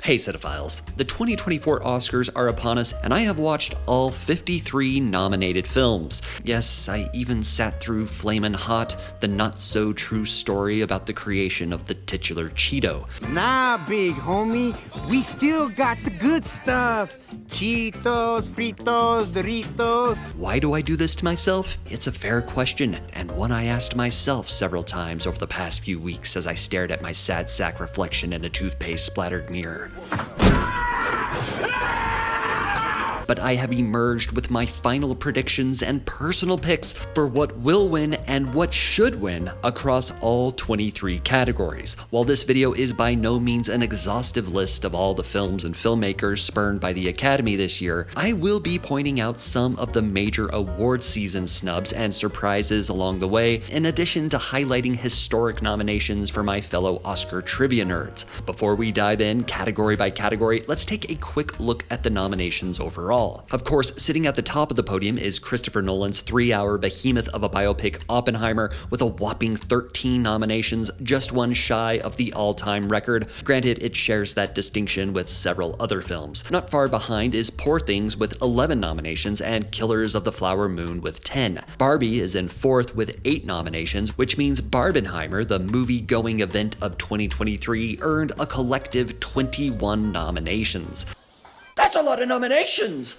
Hey cinephiles, the 2024 Oscars are upon us and I have watched all 53 nominated films. Yes, I even sat through Flamin' Hot, the not-so-true story about the creation of the titular Cheeto. Nah, big homie, we still got the good stuff. Cheetos, Fritos, Doritos. Why do I do this to myself? It's a fair question, and one I asked myself several times over the past few weeks as I stared at my sad sack reflection in a toothpaste-splattered mirror. But I have emerged with my final predictions and personal picks for what will win and what should win across all 23 categories. While this video is by no means an exhaustive list of all the films and filmmakers spurned by the Academy this year, I will be pointing out some of the major award season snubs and surprises along the way, in addition to highlighting historic nominations for my fellow Oscar trivia nerds. Before we dive in category by category, let's take a quick look at the nominations overall. Of course, sitting at the top of the podium is Christopher Nolan's 3-hour behemoth of a biopic Oppenheimer with a whopping 13 nominations, just one shy of the all-time record. Granted, it shares that distinction with several other films. Not far behind is Poor Things with 11 nominations and Killers of the Flower Moon with 10. Barbie is in 4th with 8 nominations, which means Barbenheimer, the movie-going event of 2023, earned a collective 21 nominations. That's a lot of nominations!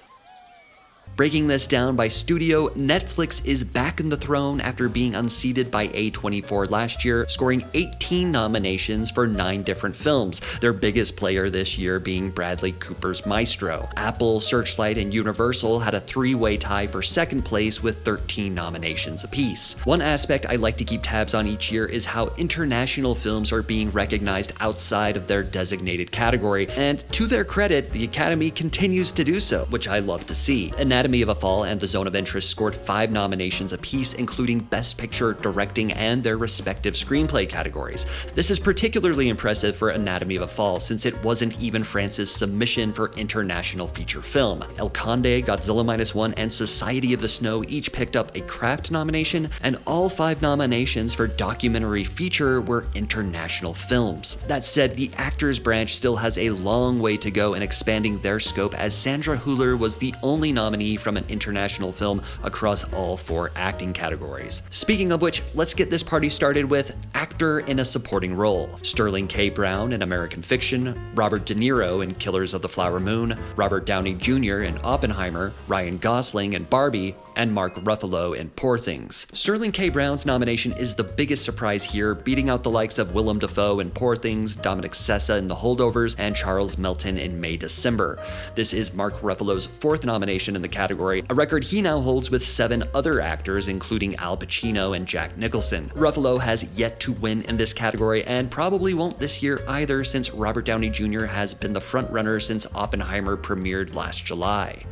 Breaking this down by studio, Netflix is back in the throne after being unseated by A24 last year, scoring 18 nominations for 9 different films, their biggest player this year being Bradley Cooper's Maestro. Apple, Searchlight, and Universal had a 3-way tie for second place with 13 nominations apiece. One aspect I like to keep tabs on each year is how international films are being recognized outside of their designated category, and to their credit, the Academy continues to do so, which I love to see. Anatomy of a Fall and The Zone of Interest scored 5 nominations apiece, including Best Picture, Directing, and their respective screenplay categories. This is particularly impressive for Anatomy of a Fall, since it wasn't even France's submission for International Feature Film. El Conde, Godzilla Minus One, and Society of the Snow each picked up a craft nomination, and all 5 nominations for Documentary Feature were international films. That said, the actors branch still has a long way to go in expanding their scope, as Sandra Hüller was the only nominee from an international film across all 4 acting categories. Speaking of which, let's get this party started with Actor in a Supporting Role. Sterling K. Brown in American Fiction, Robert De Niro in Killers of the Flower Moon, Robert Downey Jr. in Oppenheimer, Ryan Gosling in Barbie, and Mark Ruffalo in Poor Things. Sterling K. Brown's nomination is the biggest surprise here, beating out the likes of Willem Dafoe in Poor Things, Dominic Sessa in The Holdovers, and Charles Melton in May December. This is Mark Ruffalo's 4th nomination in the category, a record he now holds with 7 other actors, including Al Pacino and Jack Nicholson. Ruffalo has yet to win in this category and probably won't this year either, since Robert Downey Jr. has been the frontrunner since Oppenheimer premiered last July.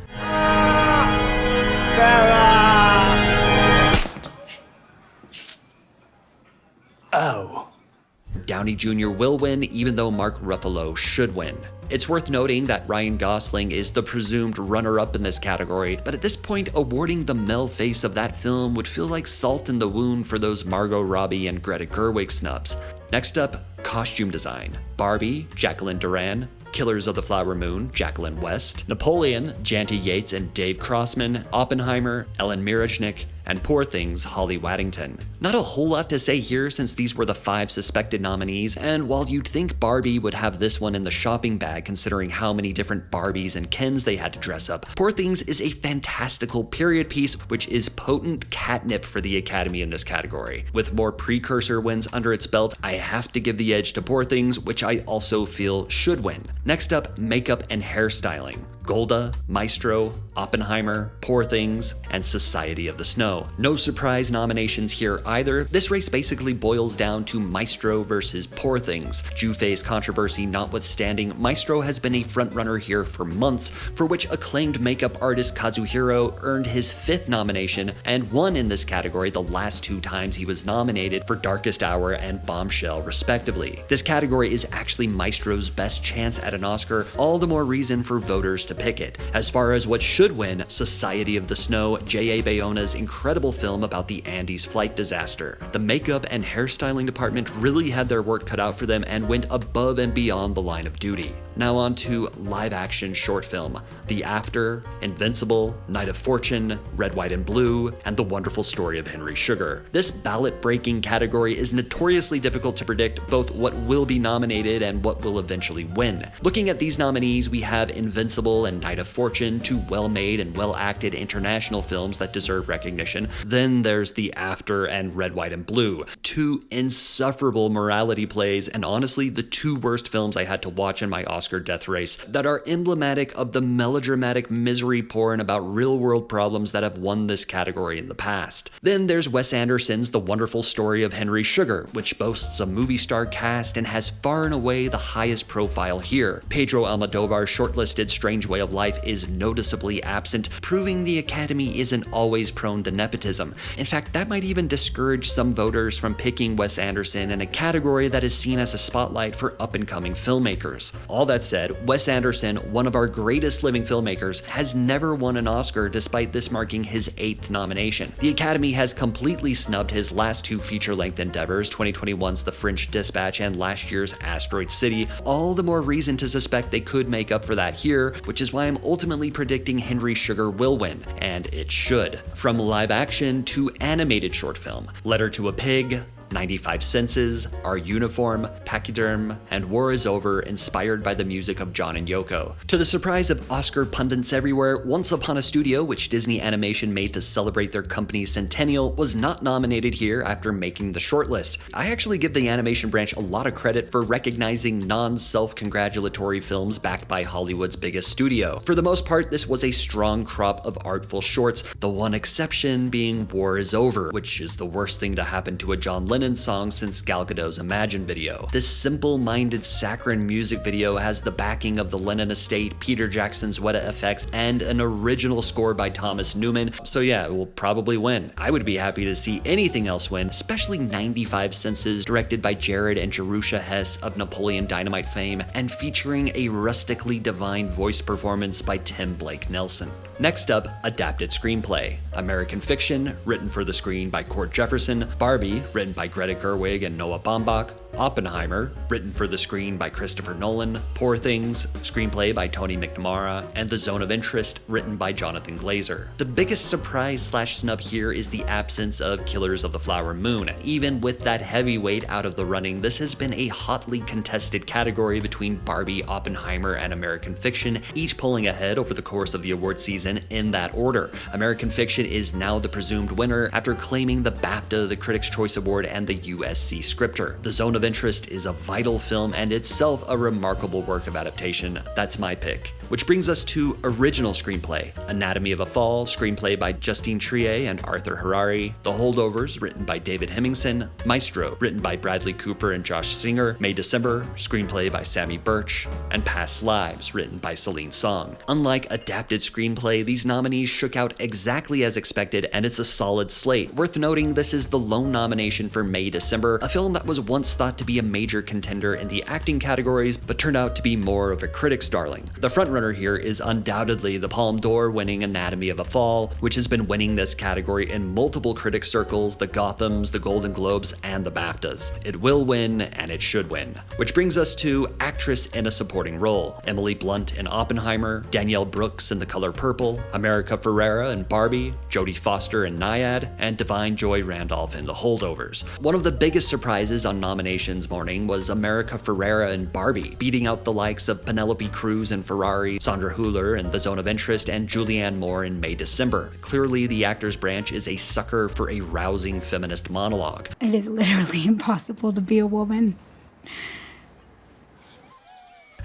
Oh. Downey Jr. will win, even though Mark Ruffalo should win. It's worth noting that Ryan Gosling is the presumed runner-up in this category, but at this point, awarding the male face of that film would feel like salt in the wound for those Margot Robbie and Greta Gerwig snubs. Next up, Costume Design. Barbie, Jacqueline Duran. Killers of the Flower Moon, Jacqueline West. Napoleon, Janty Yates and Dave Crossman. Oppenheimer, Ellen Mirojnick. And Poor Things, Holly Waddington. Not a whole lot to say here, since these were the 5 suspected nominees, and while you'd think Barbie would have this one in the shopping bag considering how many different Barbies and Kens they had to dress up, Poor Things is a fantastical period piece which is potent catnip for the Academy in this category. With more precursor wins under its belt, I have to give the edge to Poor Things, which I also feel should win. Next up, Makeup and Hairstyling. Golda, Maestro, Oppenheimer, Poor Things, and Society of the Snow. No surprise nominations here either. This race basically boils down to Maestro versus Poor Things. Jew-face controversy notwithstanding, Maestro has been a frontrunner here for months, for which acclaimed makeup artist Kazuhiro earned his 5th nomination and won in this category the last 2 times he was nominated for Darkest Hour and Bombshell, respectively. This category is actually Maestro's best chance at an Oscar, all the more reason for voters to pick it. As far as what should win, Society of the Snow, J.A. Bayona's incredible film about the Andes flight disaster. The makeup and hairstyling department really had their work cut out for them and went above and beyond the line of duty. Now on to live action short film. The After, Invincible, Night of Fortune, Red, White, and Blue, and The Wonderful Story of Henry Sugar. This ballot-breaking category is notoriously difficult to predict both what will be nominated and what will eventually win. Looking at these nominees, we have Invincible and Night of Fortune, two well-made and well-acted international films that deserve recognition. Then there's The After and Red, White, and Blue, two insufferable morality plays, and honestly, the two worst films I had to watch in my Oscar death race that are emblematic of the melodramatic misery porn about real-world problems that have won this category in the past. Then there's Wes Anderson's The Wonderful Story of Henry Sugar, which boasts a movie star cast and has far and away the highest profile here. Pedro Almodovar's shortlisted Strange Way of Life is noticeably absent, proving the Academy isn't always prone to nepotism. In fact, that might even discourage some voters from picking Wes Anderson in a category that is seen as a spotlight for up-and-coming filmmakers. All that said, Wes Anderson, one of our greatest living filmmakers, has never won an Oscar despite this marking his 8th nomination. The Academy has completely snubbed his last two feature-length endeavors, 2021's The French Dispatch and last year's Asteroid City, all the more reason to suspect they could make up for that here, which is why I'm ultimately predicting Henry Sugar will win, and it should. From live action to animated short film, Letter to a Pig, 95 Senses, Our Uniform, Pachyderm, and War is Over, inspired by the music of John and Yoko. To the surprise of Oscar pundits everywhere, Once Upon a Studio, which Disney Animation made to celebrate their company's centennial, was not nominated here after making the shortlist. I actually give the animation branch a lot of credit for recognizing non-self-congratulatory films backed by Hollywood's biggest studio. For the most part, this was a strong crop of artful shorts, the one exception being War is Over, which is the worst thing to happen to a John Lennon song since Gal Gadot's Imagine video. This simple-minded saccharine music video has the backing of the Lennon estate, Peter Jackson's Weta effects, and an original score by Thomas Newman, so yeah, it will probably win. I would be happy to see anything else win, especially 95 Senses, directed by Jared and Jerusha Hess of Napoleon Dynamite fame, and featuring a rustically divine voice performance by Tim Blake Nelson. Next up, adapted screenplay. American Fiction, written for the screen by Court Jefferson. Barbie, written by Greta Gerwig and Noah Baumbach. Oppenheimer, written for the screen by Christopher Nolan. Poor Things, screenplay by Tony McNamara. And The Zone of Interest, written by Jonathan Glazer. The biggest surprise/snub here is the absence of Killers of the Flower Moon. Even with that heavyweight out of the running, this has been a hotly contested category between Barbie, Oppenheimer, and American Fiction, each pulling ahead over the course of the award season in that order. American Fiction is now the presumed winner after claiming the BAFTA, the Critics' Choice Award, and the USC Scripter. The Zone of Interest is a vital film and itself a remarkable work of adaptation. That's my pick. Which brings us to original screenplay. Anatomy of a Fall, screenplay by Justine Triet and Arthur Harari. The Holdovers, written by David Hemmingson. Maestro, written by Bradley Cooper and Josh Singer. May December, screenplay by Sammy Birch. And Past Lives, written by Celine Song. Unlike adapted screenplay, these nominees shook out exactly as expected, and it's a solid slate. Worth noting, this is the lone nomination for May December, a film that was once thought to be a major contender in the acting categories, but turned out to be more of a critic's darling. The frontrunner here is undoubtedly the Palme d'Or winning Anatomy of a Fall, which has been winning this category in multiple critic circles, the Gothams, the Golden Globes, and the BAFTAs. It will win, and it should win. Which brings us to Actress in a Supporting Role. Emily Blunt in Oppenheimer, Danielle Brooks in The Color Purple, America Ferrera in Barbie, Jodie Foster in Nyad, and Divine Joy Randolph in The Holdovers. One of the biggest surprises on nominations morning was America Ferrera in Barbie, beating out the likes of Penelope Cruz in Ferrari, Sandra Hüller in The Zone of Interest, and Julianne Moore in May December. Clearly, the actors branch is a sucker for a rousing feminist monologue. It is literally impossible to be a woman.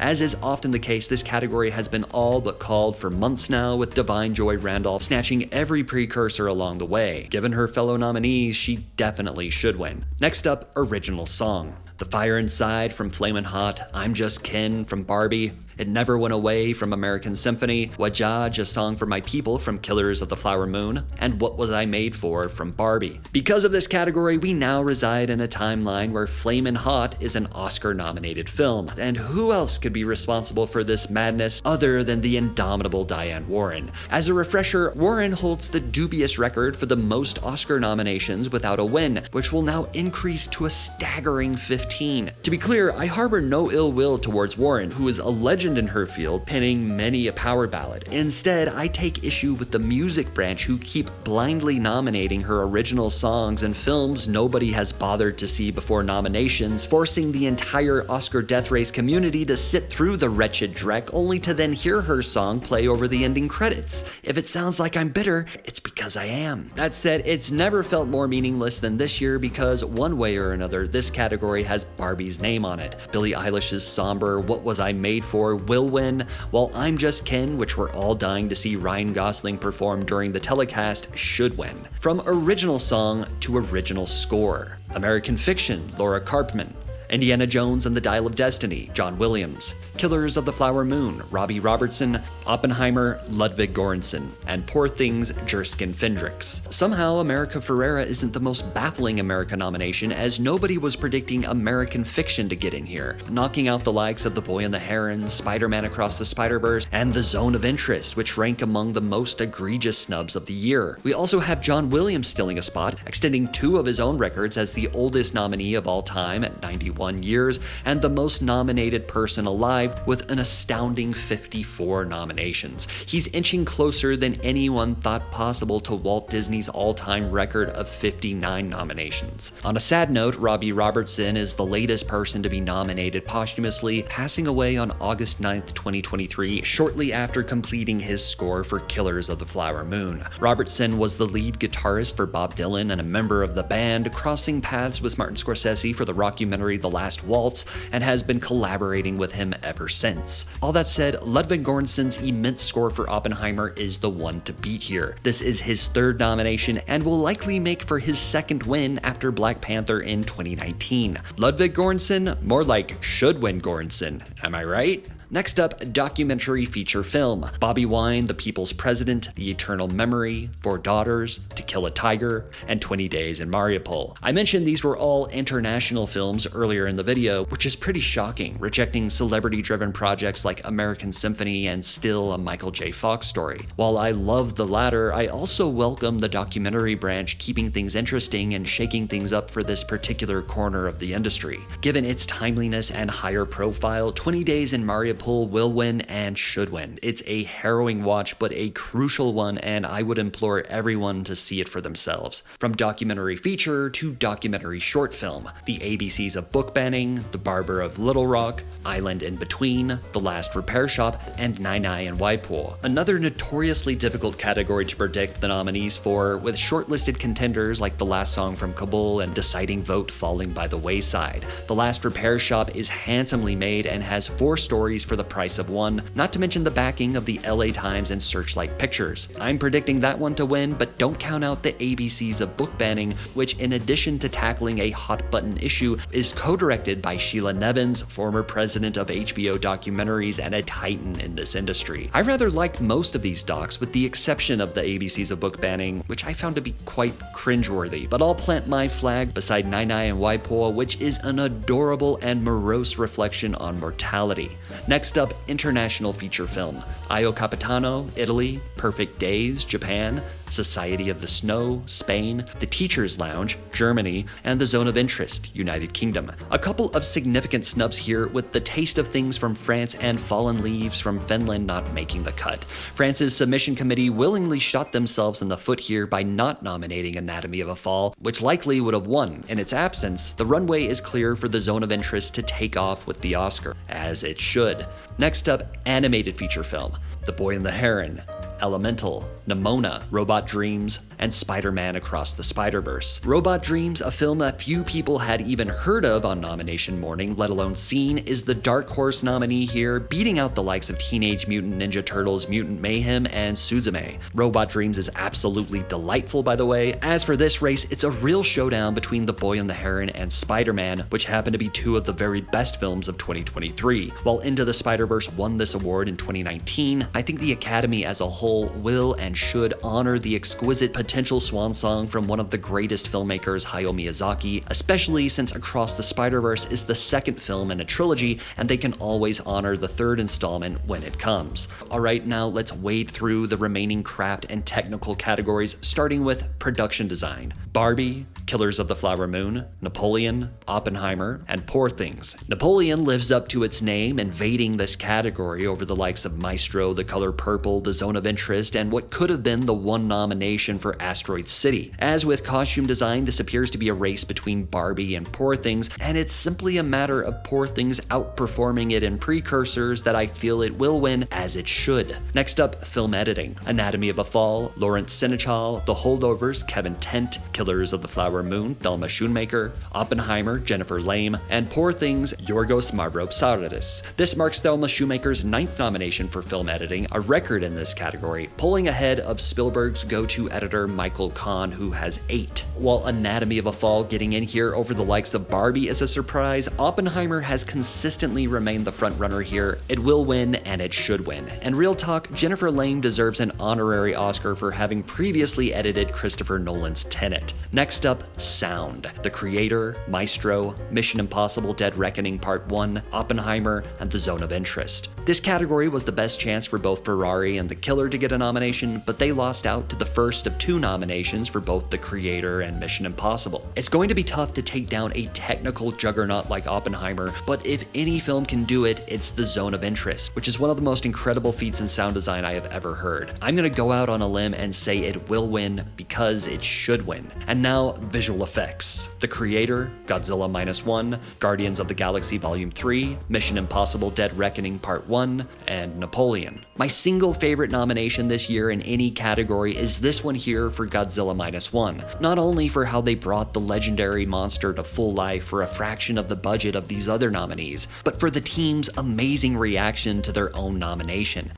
As is often the case, this category has been all but called for months now, with Divine Joy Randolph snatching every precursor along the way. Given her fellow nominees, she definitely should win. Next up, original song. The Fire Inside from Flamin' Hot, I'm Just Ken from Barbie, It Never Went Away from American Symphony, Wajaj, A Song for My People from Killers of the Flower Moon, and What Was I Made For from Barbie. Because of this category, we now reside in a timeline where Flamin' Hot is an Oscar-nominated film. And who else could be responsible for this madness other than the indomitable Diane Warren? As a refresher, Warren holds the dubious record for the most Oscar nominations without a win, which will now increase to a staggering 15. 2015. To be clear, I harbor no ill will towards Warren, who is a legend in her field, penning many a power ballad. Instead, I take issue with the music branch who keep blindly nominating her original songs and films nobody has bothered to see before nominations, forcing the entire Oscar death race community to sit through the wretched dreck only to then hear her song play over the ending credits. If it sounds like I'm bitter, it's because I am. That said, it's never felt more meaningless than this year because one way or another, this category has Barbie's name on it. Billie Eilish's somber What Was I Made For will win, while I'm Just Ken, which we're all dying to see Ryan Gosling perform during the telecast, should win. From original song to original score. American Fiction, Laura Karpman. Indiana Jones and the Dial of Destiny, John Williams. Killers of the Flower Moon, Robbie Robertson. Oppenheimer, Ludwig Göransson. And Poor Things, Jerskin Fendrix. Somehow, America Ferrera isn't the most baffling America nomination, as nobody was predicting American Fiction to get in here, knocking out the likes of The Boy and the Heron, Spider-Man Across the Spider-Verse, and The Zone of Interest, which rank among the most egregious snubs of the year. We also have John Williams stealing a spot, extending 2 of his own records as the oldest nominee of all time at 91 years, and the most nominated person alive with an astounding 54 nominations. He's inching closer than anyone thought possible to Walt Disney's all-time record of 59 nominations. On a sad note, Robbie Robertson is the latest person to be nominated posthumously, passing away on August 9th, 2023, shortly after completing his score for Killers of the Flower Moon. Robertson was the lead guitarist for Bob Dylan and a member of the band, crossing paths with Martin Scorsese for the rockumentary The Last Waltz, and has been collaborating with him ever since. All that said, Ludwig Göransson's immense score for Oppenheimer is the one to beat here. This is his 3rd nomination and will likely make for his 2nd win after Black Panther in 2019. Ludwig Göransson, more like should win Göransson, am I right? Next up, documentary feature film. Bobby Wine, The People's President, The Eternal Memory, 4 Daughters, To Kill a Tiger, and 20 Days in Mariupol. I mentioned these were all international films earlier in the video, which is pretty shocking, rejecting celebrity-driven projects like American Symphony and Still, a Michael J. Fox story. While I love the latter, I also welcome the documentary branch keeping things interesting and shaking things up for this particular corner of the industry. Given its timeliness and higher profile, 20 Days in Mariupol will win and should win. It's a harrowing watch, but a crucial one, and I would implore everyone to see it for themselves. From documentary feature to documentary short film, the ABCs of book banning, The Barber of Little Rock, Island in Between, The Last Repair Shop, and Nai Nai and Waipo. Another notoriously difficult category to predict the nominees for, with shortlisted contenders like The Last Song from Kabul and Deciding Vote falling by the wayside. The Last Repair Shop is handsomely made and has 4 stories for the price of 1, not to mention the backing of the LA Times and Searchlight Pictures. I'm predicting that one to win, but don't count out the ABCs of book banning, which in addition to tackling a hot button issue, is co-directed by Sheila Nevins, former president of HBO Documentaries and a titan in this industry. I rather liked most of these docs, with the exception of the ABCs of book banning, which I found to be quite cringeworthy, but I'll plant my flag beside Nai Nai and Waipo, which is an adorable and morose reflection on mortality. Next up, international feature film. Io Capitano, Italy, Perfect Days, Japan, Society of the Snow, Spain, The Teacher's Lounge, Germany, and The Zone of Interest, United Kingdom. A couple of significant snubs here, with The Taste of Things from France and Fallen Leaves from Finland not making the cut. France's submission committee willingly shot themselves in the foot here by not nominating Anatomy of a Fall, which likely would have won. In its absence, the runway is clear for The Zone of Interest to take off with the Oscar, as it should. Next up, animated feature film. The Boy and the Heron, Elemental, Nimona, Robot Dreams, and Spider-Man Across the Spider-Verse. Robot Dreams, a film that few people had even heard of on nomination morning, let alone seen, is the dark horse nominee here, beating out the likes of Teenage Mutant Ninja Turtles, Mutant Mayhem, and Suzume. Robot Dreams is absolutely delightful, by the way. As for this race, it's a real showdown between The Boy and the Heron and Spider-Man, which happen to be 2 of the very best films of 2023. While Into the Spider-Verse won this award in 2019, I think the Academy as a whole whole will and should honor the exquisite potential swan song from one of the greatest filmmakers, Hayao Miyazaki, especially since Across the Spider-Verse is the second film in a trilogy, and they can always honor the third installment when it comes. Alright, now let's wade through the remaining craft and technical categories, starting with production design. Barbie, Killers of the Flower Moon, Napoleon, Oppenheimer, and Poor Things. Napoleon lives up to its name, invading this category over the likes of Maestro, The Color Purple, The Zone of Interest, and what could have been the one nomination for Asteroid City. As with costume design, this appears to be a race between Barbie and Poor Things, and it's simply a matter of Poor Things outperforming it in precursors that I feel it will win, as it should. Next up, film editing. Anatomy of a Fall, Lawrence Sinichal, The Holdovers, Kevin Tent, Killers of the Flower Moon, Thelma Schoonmaker, Oppenheimer, Jennifer Lame, and Poor Things, Yorgos Mavropsaudis. This marks Thelma Schoonmaker's 9th nomination for film editing, a record in this category, pulling ahead of Spielberg's go-to editor Michael Kahn, who has 8. While Anatomy of a Fall getting in here over the likes of Barbie is a surprise, Oppenheimer has consistently remained the frontrunner here. It will win, and it should win. And real talk, Jennifer Lame deserves an honorary Oscar for having previously edited Christopher Nolan's Tenet. Next up, sound. The Creator, Maestro, Mission Impossible Dead Reckoning Part 1, Oppenheimer, and The Zone of Interest. This category was the best chance for both Ferrari and The Killer to get a nomination, but they lost out to the first of 2 nominations for both The Creator and Mission Impossible. It's going to be tough to take down a technical juggernaut like Oppenheimer, but if any film can do it, it's The Zone of Interest, which is one of the most incredible feats in sound design I have ever heard. I'm gonna go out on a limb and say it will win because it should win. And now, visual effects. The Creator, Godzilla -1, Guardians of the Galaxy Volume 3, Mission Impossible Dead Reckoning Part 1, and Napoleon. My single favorite nomination this year in any category is this one here for Godzilla -1. Not only for how they brought the legendary monster to full life for a fraction of the budget of these other nominees, but for the team's amazing reaction to their own nomination.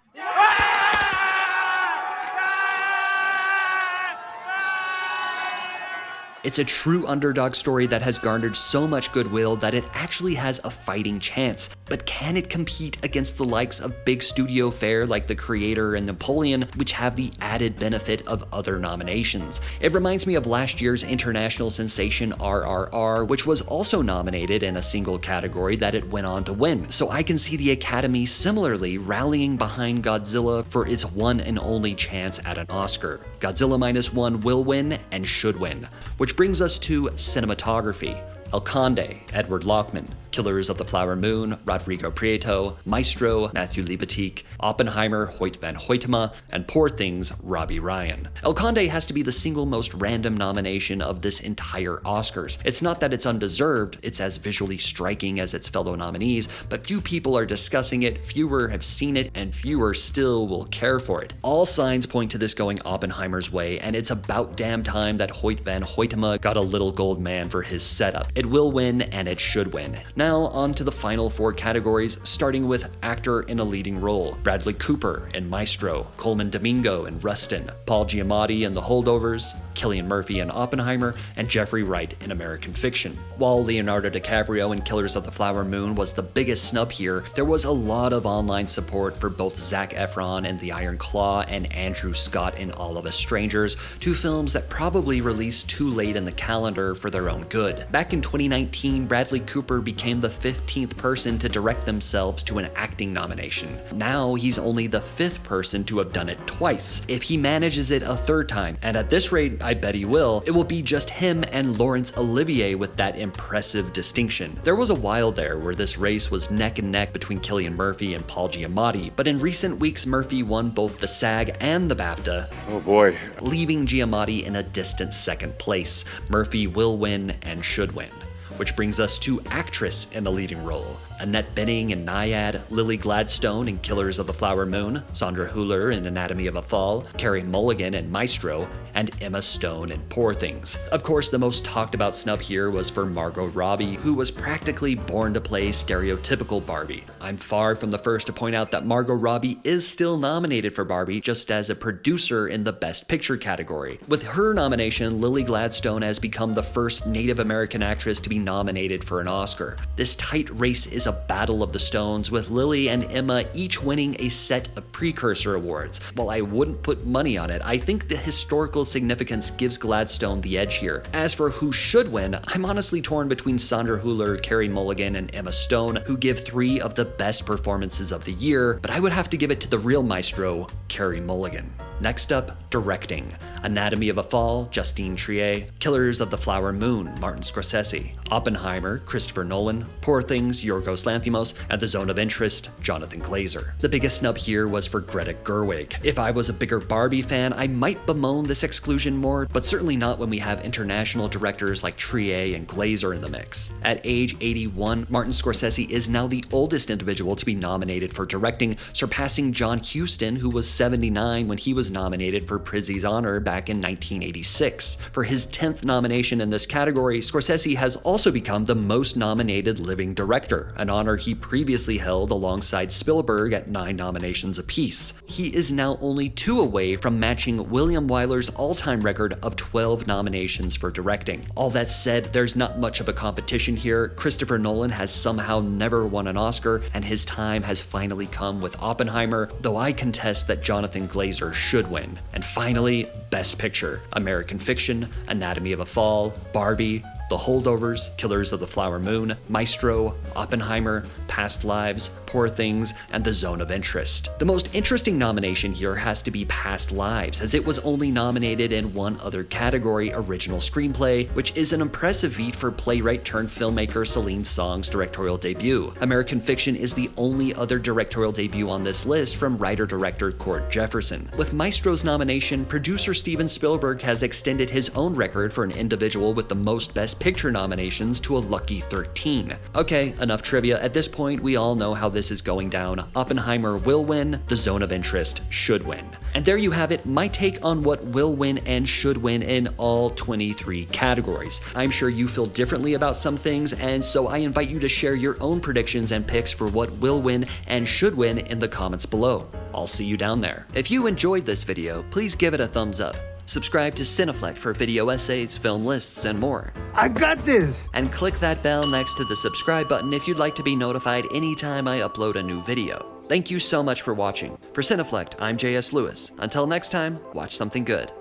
It's a true underdog story that has garnered so much goodwill that it actually has a fighting chance. But can it compete against the likes of big studio fare like The Creator and Napoleon, which have the added benefit of other nominations? It reminds me of last year's international sensation RRR, which was also nominated in a single category that it went on to win. So I can see the Academy similarly rallying behind Godzilla for its one and only chance at an Oscar. Godzilla -1 will win and should win. Which brings us to cinematography. El Conde, Edward Lockman, Killers of the Flower Moon, Rodrigo Prieto, Maestro, Matthew Libatique, Oppenheimer, Hoyt van Hoytema, and Poor Things, Robbie Ryan. El Conde has to be the single most random nomination of this entire Oscars. It's not that it's undeserved, it's as visually striking as its fellow nominees, but few people are discussing it, fewer have seen it, and fewer still will care for it. All signs point to this going Oppenheimer's way, and it's about damn time that Hoyt van Hoytema got a little gold man for his setup. It will win, and it should win. Now on to the final 4 categories, starting with actor in a leading role. Bradley Cooper in Maestro, Coleman Domingo in Rustin, Paul Giamatti in The Holdovers, Cillian Murphy in Oppenheimer, and Jeffrey Wright in American Fiction. While Leonardo DiCaprio in Killers of the Flower Moon was the biggest snub here, there was a lot of online support for both Zac Efron in The Iron Claw and Andrew Scott in All of Us Strangers, 2 films that probably released too late in the calendar for their own good. Back in 2019, Bradley Cooper became the 15th person to direct themselves to an acting nomination. Now he's only the 5th person to have done it twice. If he manages it a 3rd time, and at this rate I bet he will, it will be just him and Laurence Olivier with that impressive distinction. There was a while there where this race was neck and neck between Cillian Murphy and Paul Giamatti, but in recent weeks Murphy won both the SAG and the BAFTA. Oh boy. Leaving Giamatti in a distant 2nd place. Murphy will win and should win. Which brings us to actress in the leading role. Annette Bening in Nyad, Lily Gladstone in Killers of the Flower Moon, Sandra Hüller in Anatomy of a Fall, Carey Mulligan in Maestro, and Emma Stone in Poor Things. Of course, the most talked about snub here was for Margot Robbie, who was practically born to play stereotypical Barbie. I'm far from the first to point out that Margot Robbie is still nominated for Barbie, just as a producer in the Best Picture category. With her nomination, Lily Gladstone has become the first Native American actress to be nominated for an Oscar. This tight race is a battle of the Stones, with Lily and Emma each winning a set of precursor awards. While I wouldn't put money on it, I think the historical significance gives Gladstone the edge here. As for who should win, I'm honestly torn between Sandra Hüller, Carey Mulligan, and Emma Stone, who give 3 of the best performances of the year, but I would have to give it to the real maestro, Carey Mulligan. Next up, directing. Anatomy of a Fall, Justine Triet. Killers of the Flower Moon, Martin Scorsese. Oppenheimer, Christopher Nolan. Poor Things, Yorgos Lanthimos. And The Zone of Interest, Jonathan Glazer. The biggest snub here was for Greta Gerwig. If I was a bigger Barbie fan, I might bemoan this exclusion more, but certainly not when we have international directors like Triet and Glazer in the mix. At age 81, Martin Scorsese is now the oldest individual to be nominated for directing, surpassing John Huston, who was 79 when he was nominated for Prizzi's Honor back in 1986. For his 10th nomination in this category, Scorsese has also become the most nominated living director, an honor he previously held alongside Spielberg at 9 nominations apiece. He is now only 2 away from matching William Wyler's all-time record of 12 nominations for directing. All that said, there's not much of a competition here. Christopher Nolan has somehow never won an Oscar, and his time has finally come with Oppenheimer, though I contest that Jonathan Glazer should win. And finally, Best Picture: American Fiction, Anatomy of a Fall, Barbie, The Holdovers, Killers of the Flower Moon, Maestro, Oppenheimer, Past Lives, Poor Things, and The Zone of Interest. The most interesting nomination here has to be Past Lives, as it was only nominated in one other category, Original Screenplay, which is an impressive feat for playwright turned filmmaker Celine Song's directorial debut. American Fiction is the only other directorial debut on this list from writer-director Cord Jefferson. With Maestro's nomination, producer Steven Spielberg has extended his own record for an individual with the most Best Picture nominations to a lucky 13. Okay, enough trivia. At this point, we all know how this is going down. Oppenheimer will win, The Zone of Interest should win. And there you have it, my take on what will win and should win in all 23 categories. I'm sure you feel differently about some things, and so I invite you to share your own predictions and picks for what will win and should win in the comments below. I'll see you down there. If you enjoyed this video, please give it a thumbs up. Subscribe to Cineflect for video essays, film lists, and more. I got this! And click that bell next to the subscribe button if you'd like to be notified anytime I upload a new video. Thank you so much for watching. For Cineflect, I'm JS Lewis. Until next time, watch something good.